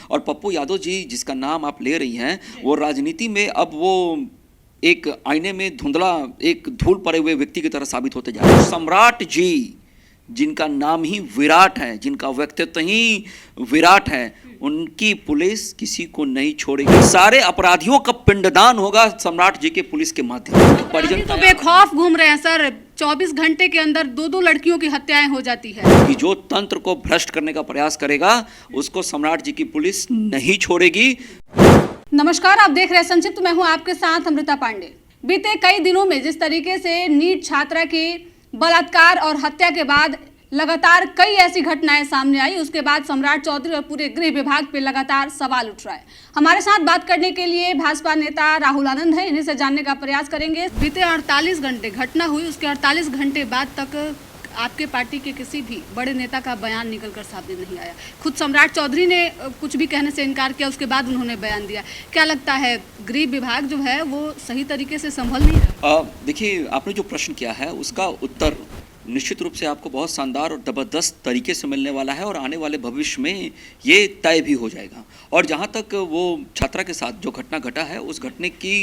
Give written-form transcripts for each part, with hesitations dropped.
और पप्पू यादव जी जिसका नाम आप ले रही हैं, वो राजनीति में अब वो एक आईने में धुंधला एक धूल पड़े हुए व्यक्ति की तरह साबित होते जा रहे हैं। सम्राट जी जिनका नाम ही विराट है, जिनका व्यक्तित्व ही विराट है, उनकी पुलिस किसी को नहीं छोड़ेगी। सारे अपराधियों का पिंडदान होगा सम्राट जी के पुलिस के माध्यम से। परिजन तो बेखौफ घूम रहे हैं सर, 24 घंटे के अंदर दो लड़कियों की हत्याएं हो जाती है। कि जो तंत्र को भ्रष्ट करने का प्रयास करेगा उसको सम्राट जी की पुलिस नहीं छोड़ेगी। नमस्कार, आप देख रहे हैं संक्षिप्त, मैं हूं आपके साथ अमृता पांडे। बीते कई दिनों में जिस तरीके से नीट छात्रा की बलात्कार और हत्या के बाद लगातार कई ऐसी घटनाएं सामने आई, उसके बाद सम्राट चौधरी और पूरे गृह विभाग पे लगातार सवाल उठ रहा है। हमारे साथ बात करने के लिए भाजपा नेता राहुल आनंद है, इन्हीं से जानने का प्रयास करेंगे। बीते 48 घंटे घटना हुई, उसके 48 घंटे बाद तक आपके पार्टी के किसी भी बड़े नेता का बयान निकलकर सामने नहीं आया। खुद सम्राट चौधरी ने कुछ भी कहने से इनकार किया, उसके बाद उन्होंने बयान दिया। क्या लगता है गृह विभाग जो है वो सही तरीके से संभल नहीं रहा? देखिए, आपने जो प्रश्न किया है उसका उत्तर निश्चित रूप से आपको बहुत शानदार और ज़बरदस्त तरीके से मिलने वाला है और आने वाले भविष्य में ये तय भी हो जाएगा। और जहाँ तक वो छात्रा के साथ जो घटना घटा है, उस घटने की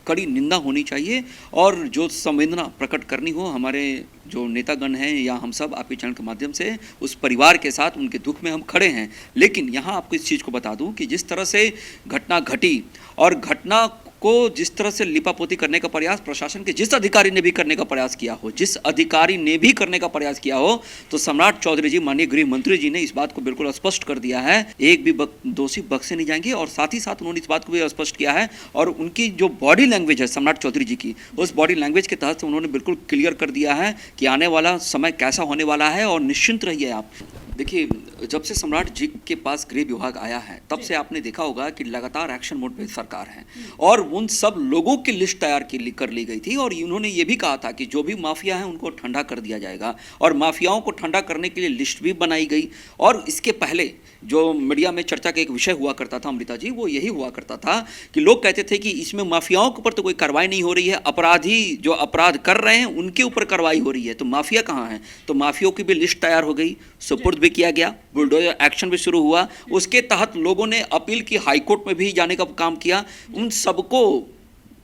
कड़ी निंदा होनी चाहिए और जो संवेदना प्रकट करनी हो, हमारे जो नेतागण हैं या हम सब आपके चैनल के माध्यम से उस परिवार के साथ उनके दुख में हम खड़े हैं। लेकिन यहाँ आपको इस चीज़ को बता दूं कि जिस तरह से घटना घटी और घटना को जिस तरह से लिपापोती करने का प्रयास प्रशासन के जिस अधिकारी ने भी करने का प्रयास किया हो, जिस अधिकारी ने भी करने का प्रयास किया हो, तो सम्राट चौधरी जी, माननीय गृह मंत्री जी ने इस बात को बिल्कुल स्पष्ट कर दिया है, एक भी दोषी बख्शे नहीं जाएंगे। और साथ ही साथ उन्होंने इस बात को भी स्पष्ट किया है और उनकी जो बॉडी लैंग्वेज है सम्राट चौधरी जी की, उस बॉडी लैंग्वेज के तहत उन्होंने बिल्कुल क्लियर कर दिया है कि आने वाला समय कैसा होने वाला है और निश्चिंत रहिए आप। देखिए, जब से सम्राट जी के पास गृह विभाग आया है तब से आपने देखा होगा कि लगातार एक्शन मोड पे सरकार है और उन सब लोगों की लिस्ट तैयार कर ली गई थी और उन्होंने ये भी कहा था कि जो भी माफिया हैं उनको ठंडा कर दिया जाएगा और माफियाओं को ठंडा करने के लिए लिस्ट भी बनाई गई। और इसके पहले जो मीडिया में चर्चा का एक विषय हुआ करता था अमृता जी, वो यही हुआ करता था कि लोग कहते थे कि इसमें माफियाओं के ऊपर तो कोई कार्रवाई नहीं हो रही है, अपराधी जो अपराध कर रहे हैं उनके ऊपर कार्रवाई हो रही है, तो माफिया कहाँ है? तो माफियाओं की भी लिस्ट तैयार हो गई, सुपुर्द भी किया गया, बुलडोजर एक्शन भी शुरू हुआ। उसके तहत लोगों ने अपील की, हाईकोर्ट में भी जाने का काम किया। उन सबको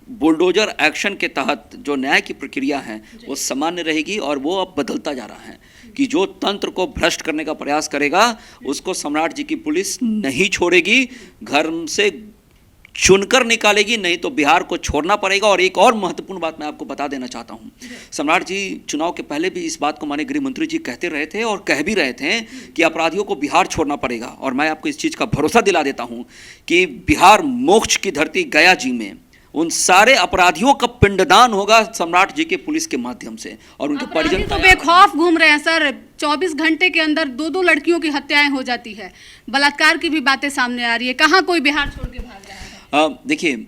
बुलडोजर एक्शन के तहत जो न्याय की प्रक्रिया है वो सामान्य रहेगी और वो अब बदलता जा रहा है कि जो तंत्र को भ्रष्ट करने का प्रयास करेगा उसको सम्राट जी की पुलिस नहीं छोड़ेगी, घर से चुनकर निकालेगी, नहीं तो बिहार को छोड़ना पड़ेगा। और एक और महत्वपूर्ण बात मैं आपको बता देना चाहता हूं, सम्राट जी चुनाव के पहले भी इस बात को माननीय गृह मंत्री जी कहते रहे थे और कह भी रहे थे कि अपराधियों को बिहार छोड़ना पड़ेगा। और मैं आपको इस चीज़ का भरोसा दिला देता हूं कि बिहार मोक्ष की धरती गया जी में उन सारे अपराधियों का पिंडदान होगा सम्राट जी के पुलिस के माध्यम से। और उनके परिजन तो बेखौफ घूम रहे हैं सर, 24 घंटे के अंदर दो लड़कियों की हत्याएं हो जाती है, बलात्कार की भी बातें सामने आ रही है, कहाँ कोई बिहार छोड़ के भाग रहा है? देखिए,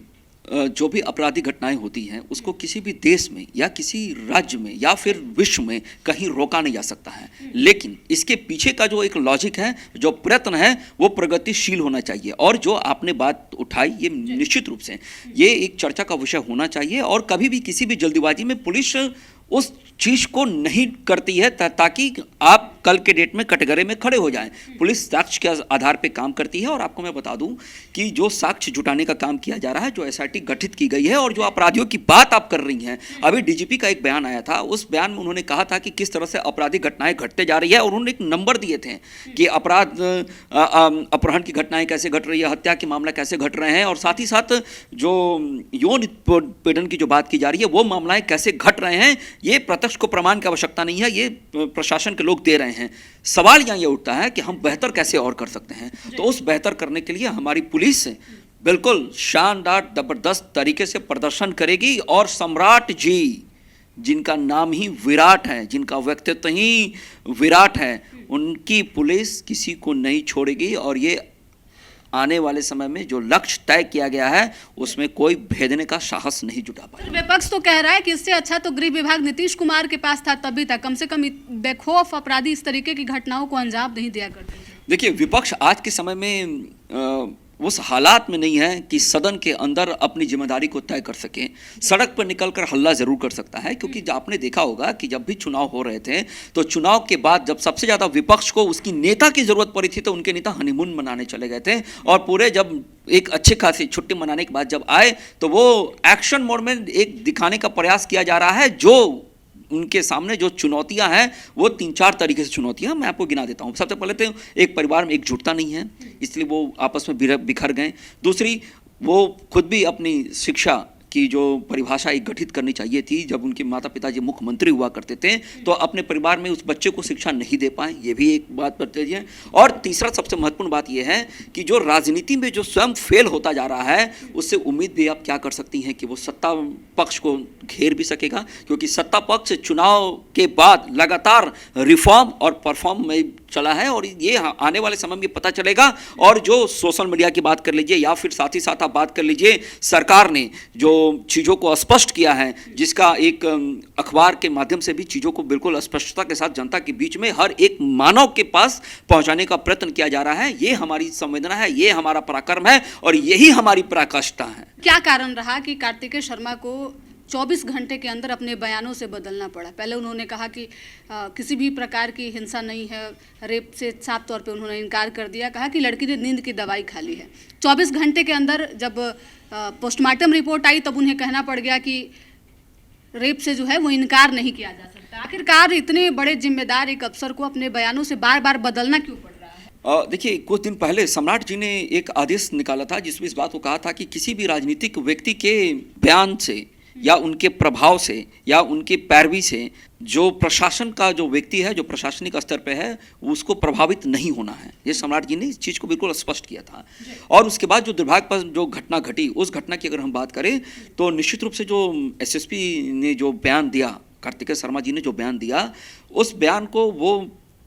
जो भी आपराधिक घटनाएं होती हैं उसको किसी भी देश में या किसी राज्य में या फिर विश्व में कहीं रोका नहीं जा सकता है, लेकिन इसके पीछे का जो एक लॉजिक है, जो प्रयत्न है, वो प्रगतिशील होना चाहिए। और जो आपने बात उठाई ये निश्चित रूप से ये एक चर्चा का विषय होना चाहिए और कभी भी किसी भी जल्दीबाजी में पुलिस उस चीज़ को नहीं करती है ताकि आप कल के डेट में कटघरे में खड़े हो जाएं। पुलिस साक्ष्य के आधार पे काम करती है और आपको मैं बता दूं कि जो साक्ष्य जुटाने का काम किया जा रहा है, जो एसआईटी गठित की गई है और जो अपराधियों की बात आप कर रही हैं, अभी डीजीपी का एक बयान आया था, उस बयान में उन्होंने कहा था कि किस तरह से आपराधिक घटनाएं घटते जा रही है और उन्होंने एक नंबर दिए थे कि अपहरण की घटनाएं कैसे घट रही है, हत्या के मामला कैसे घट रहे हैं और साथ ही साथ जो यौन उत्पीड़न की जो बात की जा रही है वो मामलाएं कैसे घट रहे हैं। ये प्रत्यक्ष को प्रमाण की आवश्यकता नहीं है, ये प्रशासन के लोग दे रहे हैं। सवाल यहाँ ये उठता है कि हम बेहतर कैसे और कर सकते हैं, तो उस बेहतर करने के लिए हमारी पुलिस बिल्कुल शानदार जबरदस्त तरीके से प्रदर्शन करेगी। और सम्राट जी जिनका नाम ही विराट है, जिनका व्यक्तित्व ही विराट है, उनकी पुलिस किसी को नहीं छोड़ेगी और ये आने वाले समय में जो लक्ष्य तय किया गया है उसमें कोई भेदने का साहस नहीं जुटा पाया। विपक्ष तो कह रहा है कि इससे अच्छा तो गृह विभाग नीतीश कुमार के पास था, तभी तक कम से कम बेखौफ अपराधी इस तरीके की घटनाओं को अंजाम नहीं दिया करते। देखिए, विपक्ष आज के समय में उस हालात में नहीं है कि सदन के अंदर अपनी जिम्मेदारी को तय कर सके। सड़क पर निकलकर हल्ला जरूर कर सकता है, क्योंकि आपने देखा होगा कि जब भी चुनाव हो रहे थे तो चुनाव के बाद जब सबसे ज्यादा विपक्ष को उसकी नेता की जरूरत पड़ी थी तो उनके नेता हनीमून मनाने चले गए थे, और पूरे जब एक अच्छे खासी छुट्टी मनाने के बाद जब आए तो वो एक्शन मोड में एक दिखाने का प्रयास किया जा रहा है। जो उनके सामने जो चुनौतियां हैं वो 3-4 तरीके से चुनौतियां मैं आपको गिना देता हूं। सबसे पहले तो एक परिवार में एकजुटता नहीं है, इसलिए वो आपस में बिखर गए। दूसरी, वो खुद भी अपनी शिक्षा की जो परिभाषा एक गठित करनी चाहिए थी, जब उनके माता पिता जी मुख्यमंत्री हुआ करते थे तो अपने परिवार में उस बच्चे को शिक्षा नहीं दे पाए, ये भी एक बात बताइए है। और तीसरा सबसे महत्वपूर्ण बात यह है कि जो राजनीति में जो स्वयं फेल होता जा रहा है उससे उम्मीद भी आप क्या कर सकती हैं कि वो सत्ता पक्ष को घेर भी सकेगा, क्योंकि सत्ता पक्ष चुनाव के बाद लगातार रिफॉर्म और परफॉर्म में चला है, और ये आने वाले समय में पता चलेगा। और जो सोशल मीडिया की बात कर लीजिए या फिर साथ ही साथ आप बात कर लीजिए, सरकार ने जो चीज़ों को स्पष्ट किया है, जिसका एक अखबार के माध्यम से भी चीज़ों को बिल्कुल स्पष्टता के साथ जनता के बीच में हर एक मानव के पास पहुंचाने का प्रयत्न किया जा रहा है, ये हमारी संवेदना है, ये हमारा पराक्रम है और यही हमारी पराकाष्ठा है। क्या कारण रहा कि कार्तिकेय शर्मा को 24 घंटे के अंदर अपने बयानों से बदलना पड़ा? पहले उन्होंने कहा कि किसी भी प्रकार की हिंसा नहीं है, रेप से साफ तौर पे उन्होंने इनकार कर दिया, कहा कि लड़की ने नींद की दवाई खा ली है। 24 घंटे के अंदर जब पोस्टमार्टम रिपोर्ट आई तब उन्हें कहना पड़ गया कि रेप से जो है वो इनकार नहीं किया जा सकता। आखिरकार इतने बड़े जिम्मेदार एक अफसर को अपने बयानों से बार बार बदलना क्यों पड़ रहा है? देखिए, कुछ दिन पहले सम्राट जी ने एक आदेश निकाला था जिसमें इस बात को कहा था कि किसी भी राजनीतिक व्यक्ति के बयान से या उनके प्रभाव से या उनके पैरवी से जो प्रशासन का जो व्यक्ति है, जो प्रशासनिक स्तर पे है, उसको प्रभावित नहीं होना है। ये सम्राट जी ने इस चीज़ को बिल्कुल स्पष्ट किया था। और उसके बाद जो दुर्भाग्यपूर्ण जो घटना घटी, उस घटना की अगर हम बात करें तो निश्चित रूप से जो एसएसपी ने जो बयान दिया, कार्तिकेय शर्मा जी ने जो बयान दिया, उस बयान को वो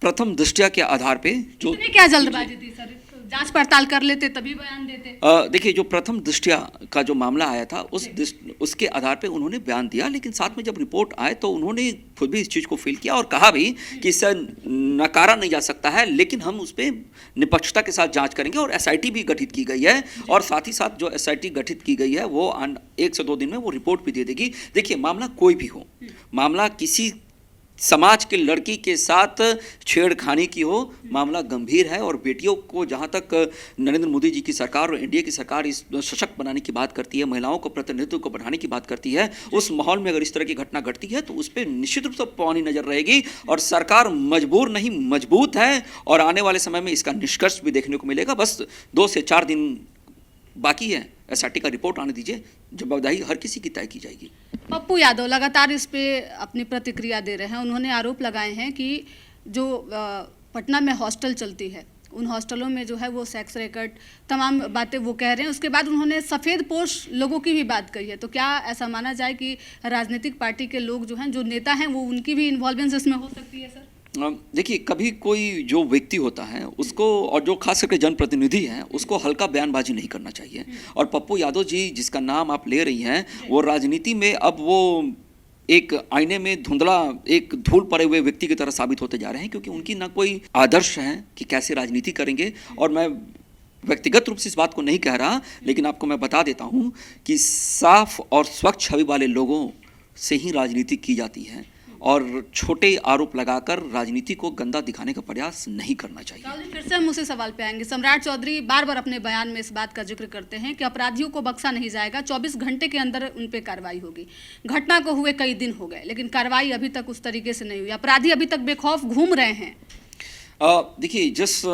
प्रथम दृष्टया के आधार पे जो क्या जल्दबाजी थी सर? जांच पड़ताल कर लेते तभी बयान देते। देखिए, जो प्रथम दृष्टया का जो मामला आया था उसके आधार पे उन्होंने बयान दिया, लेकिन साथ में जब रिपोर्ट आए तो उन्होंने खुद भी इस चीज़ को फील किया और कहा भी कि इसे नकारा नहीं जा सकता है, लेकिन हम उस पर निष्पक्षता के साथ जांच करेंगे। और एसआईटी भी गठित की गई है, और साथ ही साथ जो एसआईटी गठित की गई है वो 1 से 2 दिन में वो रिपोर्ट भी दे देगी। देखिए, मामला कोई भी हो, मामला किसी समाज के लड़की के साथ छेड़खानी की हो, मामला गंभीर है। और बेटियों को जहां तक नरेंद्र मोदी जी की सरकार और एनडीए की सरकार इस सशक्त बनाने की बात करती है, महिलाओं को प्रतिनिधित्व को बढ़ाने की बात करती है, उस माहौल में अगर इस तरह की घटना घटती है तो उस पर निश्चित रूप से पैनी नजर रहेगी। और सरकार मजबूर नहीं मजबूत है, और आने वाले समय में इसका निष्कर्ष भी देखने को मिलेगा। बस 2 से 4 दिन बाकी है, एसआईटी का रिपोर्ट आने दीजिए, जवाबदेही हर किसी की तय की जाएगी। पप्पू यादव लगातार इस पे अपनी प्रतिक्रिया दे रहे हैं। उन्होंने आरोप लगाए हैं कि जो पटना में हॉस्टल चलती है, उन हॉस्टलों में जो है वो सेक्स रैकेट तमाम बातें वो कह रहे हैं। उसके बाद उन्होंने सफ़ेद पोश लोगों की भी बात कही है। तो क्या ऐसा माना जाए कि राजनीतिक पार्टी के लोग जो हैं, जो नेता हैं, वो उनकी भी इन्वॉल्वेंस इसमें हो सकती है सर? देखिए, कभी कोई जो व्यक्ति होता है उसको, और जो खास करके जनप्रतिनिधि हैं, उसको हल्का बयानबाजी नहीं करना चाहिए। और पप्पू यादव जी जिसका नाम आप ले रही हैं, वो राजनीति में अब वो एक आईने में धुंधला, एक धूल पड़े हुए व्यक्ति की तरह साबित होते जा रहे हैं, क्योंकि उनकी ना कोई आदर्श है कि कैसे राजनीति करेंगे। और मैं व्यक्तिगत रूप से इस बात को नहीं कह रहा, लेकिन आपको मैं बता देता हूँ कि साफ और स्वच्छ छवि वाले लोगों से ही राजनीति की जाती है, और छोटे आरोप लगाकर राजनीति को गंदा दिखाने का प्रयास नहीं करना चाहिए। राहुल जी, फिर से हम उसी सवाल पे आएंगे। सम्राट चौधरी बार बार अपने बयान में इस बात का जिक्र करते हैं कि अपराधियों को बख्शा नहीं जाएगा, 24 घंटे के अंदर उन पे कार्रवाई होगी। घटना को हुए कई दिन हो गए, लेकिन कार्रवाई अभी तक उस तरीके से नहीं हुई। अपराधी अभी तक बेखौफ घूम रहे हैं। देखिए, जिस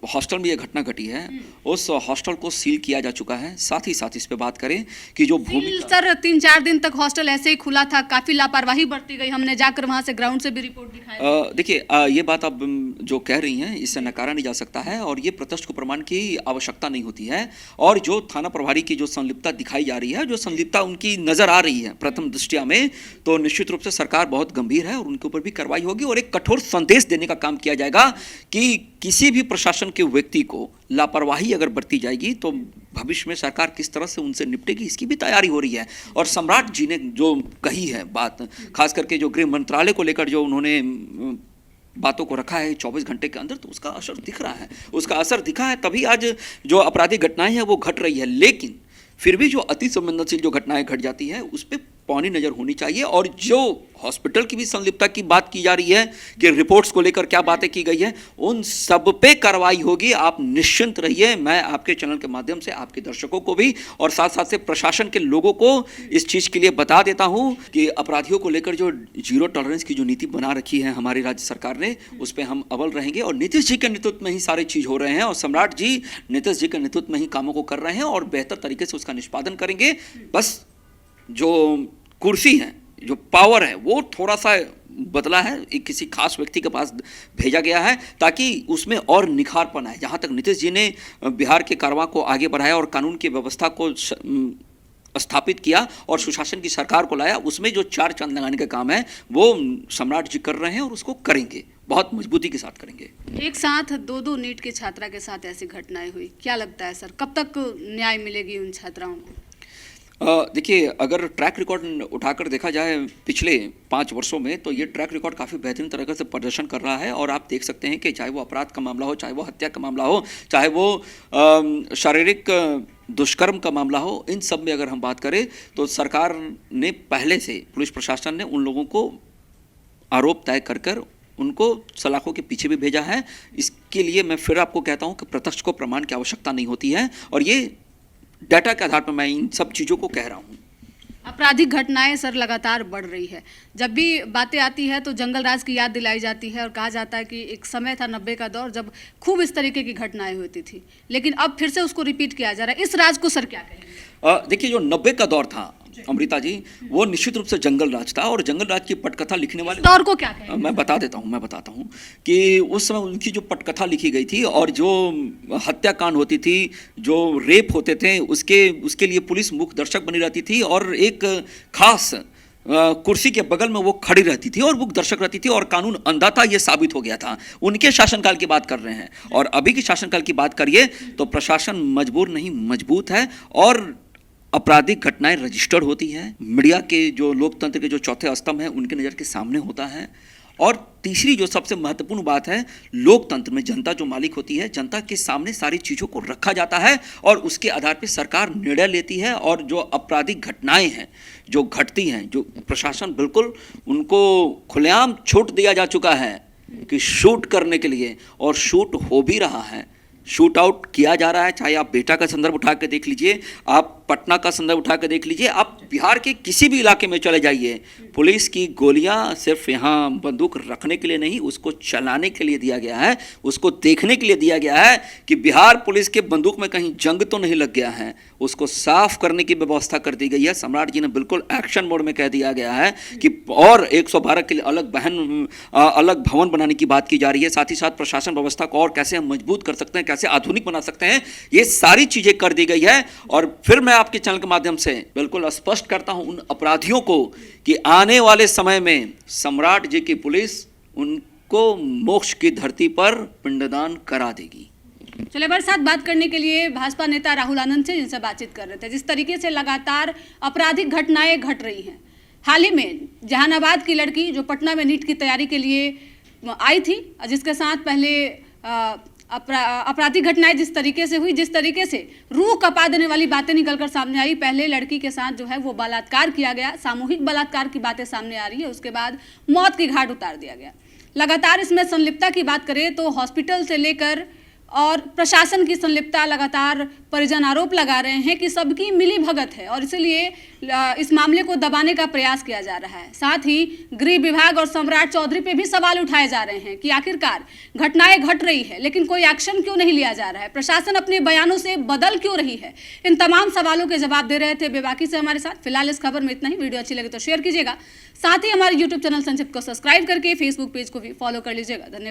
हॉस्टल में ये घटना घटी है उस हॉस्टल को सील किया जा चुका है। साथ ही साथ इस पे बात करें कि जो सर 3-4 दिन तक हॉस्टल ऐसे ही खुला था, काफी लापरवाही बरती गई। हमने जाकर वहां से ग्राउंड से भी रिपोर्ट दिखाया। देखिए, ये बात आप जो कह रही हैं इससे नकारा नहीं जा सकता है, और ये प्रत्यक्ष प्रमाण की आवश्यकता नहीं होती है। और जो थाना प्रभारी की जो संलिप्तता दिखाई जा रही है, जो संलिप्तता उनकी नजर आ रही है प्रथम दृष्टया में, तो निश्चित रूप से सरकार बहुत गंभीर है और उनके ऊपर भी कार्रवाई होगी। और एक कठोर संदेश देने का काम किया जाएगा कि किसी भी प्रशासन के व्यक्ति को लापरवाही अगर बरती जाएगी तो भविष्य में सरकार किस तरह से उनसे निपटेगी, इसकी भी तैयारी हो रही है। और सम्राट जी ने जो कही है बात, खास करके जो गृह मंत्रालय को लेकर जो उन्होंने बातों को रखा है 24 घंटे के अंदर, तो उसका असर दिख रहा है, उसका असर दिखा है, तभी आज जो आपराधिक घटनाएं हैं वो घट रही है। लेकिन फिर भी जो अति संवेदनशील जो घटनाएं घट जाती है उस पर पौनी नज़र होनी चाहिए। और जो हॉस्पिटल की भी संलिप्तता की बात की जा रही है कि रिपोर्ट्स को लेकर क्या बातें की गई है, उन सब पे कार्रवाई होगी, आप निश्चिंत रहिए। मैं आपके चैनल के माध्यम से आपके दर्शकों को भी और साथ साथ से प्रशासन के लोगों को इस चीज़ के लिए बता देता हूं कि अपराधियों को लेकर जो जीरो टॉलरेंस की जो नीति बना रखी है हमारी राज्य सरकार ने, उस पर हम अव्वल रहेंगे। और नीतीश जी के नेतृत्व में ही सारी चीज़ हो रहे हैं और सम्राट जी नीतीश जी के नेतृत्व में ही कामों को कर रहे हैं और बेहतर तरीके से उसका निष्पादन करेंगे। बस जो कुर्सी है, जो पावर है, वो थोड़ा सा बदला है, एक किसी खास व्यक्ति के पास भेजा गया है ताकि उसमें और निखारपन आए। जहाँ तक नीतीश जी ने बिहार के कारवां को आगे बढ़ाया और कानून की व्यवस्था को स्थापित किया और सुशासन की सरकार को लाया, उसमें जो चार चांद लगाने का काम है वो सम्राट जी कर रहे हैं और उसको करेंगे, बहुत मजबूती के साथ करेंगे। एक साथ दो नीट के छात्रा के साथ ऐसी घटनाएं हुई, क्या लगता है सर, कब तक न्याय मिलेगी उन छात्राओं को? देखिए, अगर ट्रैक रिकॉर्ड उठाकर देखा जाए पिछले 5 वर्षों में, तो ये ट्रैक रिकॉर्ड काफ़ी बेहतरीन तरीके से प्रदर्शन कर रहा है। और आप देख सकते हैं कि चाहे वो अपराध का मामला हो, चाहे वो हत्या का मामला हो, चाहे वो शारीरिक दुष्कर्म का मामला हो, इन सब में अगर हम बात करें तो सरकार ने पहले से, पुलिस प्रशासन ने उन लोगों को आरोप तय कर कर उनको सलाखों के पीछे भी भेजा है। इसके लिए मैं फिर आपको कहता हूँ कि प्रत्यक्ष को प्रमाण की आवश्यकता नहीं होती है और ये डाटा के आधार पर मैं इन सब चीज़ों को कह रहा हूँ। आपराधिक घटनाएं सर लगातार बढ़ रही है, जब भी बातें आती है तो जंगल राज की याद दिलाई जाती है और कहा जाता है कि एक समय था 90 का दौर जब खूब इस तरीके की घटनाएं होती थी, लेकिन अब फिर से उसको रिपीट किया जा रहा है। इस राज को सर क्या कहेंगे? देखिए, जो 90 का दौर था अमृता जी, वो निश्चित रूप से जंगल राज था और जंगल राज की पटकथा लिखने वाले दौर को क्या कहेंगे? मैं बताता हूँ कि उस समय उनकी जो पटकथा लिखी गई थी और जो हत्याकांड होती थी, जो रेप होते थे, उसके लिए पुलिस मुख्य दर्शक बनी रहती थी और एक खास कुर्सी के बगल में वो खड़ी रहती थी और मुख्य दर्शक रहती थी और कानून अंधा था, ये साबित हो गया था। उनके शासनकाल की बात कर रहे हैं और अभी की शासनकाल की बात करिए तो प्रशासन मजबूर नहीं मजबूत है और आपराधिक घटनाएं रजिस्टर्ड होती हैं। मीडिया के जो लोकतंत्र के जो चौथे स्तंभ हैं उनके नज़र के सामने होता है। और तीसरी जो सबसे महत्वपूर्ण बात है, लोकतंत्र में जनता जो मालिक होती है, जनता के सामने सारी चीज़ों को रखा जाता है और उसके आधार पर सरकार निर्णय लेती है। और जो आपराधिक घटनाएं हैं जो घटती हैं, जो प्रशासन बिल्कुल उनको खुलेआम छूट दिया जा चुका है कि शूट करने के लिए, और शूट हो भी रहा है, शूट आउट किया जा रहा है। चाहे आप बेटा का संदर्भ उठा के देख लीजिए, आप पटना का संदर्भ उठा के देख लीजिए, आप बिहार के किसी भी इलाके में चले जाइए, पुलिस की गोलियां सिर्फ यहाँ बंदूक रखने के लिए नहीं, उसको चलाने के लिए दिया गया है, उसको देखने के लिए दिया गया है कि बिहार पुलिस के बंदूक में कहीं जंग तो नहीं लग गया है, उसको साफ करने की व्यवस्था कर दी गई है। सम्राट जी ने बिल्कुल एक्शन मोड में कह दिया गया है कि और 112 के लिए अलग भवन बनाने की बात की जा रही है। साथ ही साथ प्रशासन व्यवस्था को और कैसे हम मजबूत कर सकते हैं, कैसे आधुनिक बना सकते हैं, ये सारी चीजें कर दी गई है। और फिर मैं आपके चैनल के माध्यम से बिल्कुल स्पष्ट करता हूं उन अपराधियों को कि आने वाले समय में सम्राट जी की पुलिस उनको मोक्ष की धरती पर पिंडदान करा देगी। चलिए, हमारे साथ बात करने के लिए भाजपा नेता राहुल आनंद से, जिनसे बातचीत कर रहे थे। जिस तरीके से लगातार आपराधिक घटनाएं घट रही हैं, हाल ही में जहानाबाद की लड़की जो पटना में नीट की तैयारी के लिए आई थी, जिसके साथ पहले आपराधिक घटनाएं जिस तरीके से हुई, जिस तरीके से रूह कपा देने वाली बातें निकलकर सामने आई, पहले लड़की के साथ जो है वो बलात्कार किया गया, सामूहिक बलात्कार की बातें सामने आ रही है, उसके बाद मौत की घाट उतार दिया गया। लगातार इसमें संलिप्तता की बात करें तो हॉस्पिटल से लेकर और प्रशासन की संलिप्तता, लगातार परिजन आरोप लगा रहे हैं कि सबकी मिली भगत है और इसलिए इस मामले को दबाने का प्रयास किया जा रहा है। साथ ही गृह विभाग और सम्राट चौधरी पे भी सवाल उठाए जा रहे हैं कि आखिरकार घटनाएं घट रही है लेकिन कोई एक्शन क्यों नहीं लिया जा रहा है, प्रशासन अपने बयानों से बदल क्यों रही है। इन तमाम सवालों के जवाब दे रहे थे बेबाकी से हमारे साथ। फिलहाल इस खबर में इतना ही। वीडियो अच्छी लगे तो शेयर कीजिएगा, साथ ही हमारे यूट्यूब चैनल संक्षिप्त को सब्सक्राइब करके फेसबुक पेज को भी फॉलो कर लीजिएगा। धन्यवाद।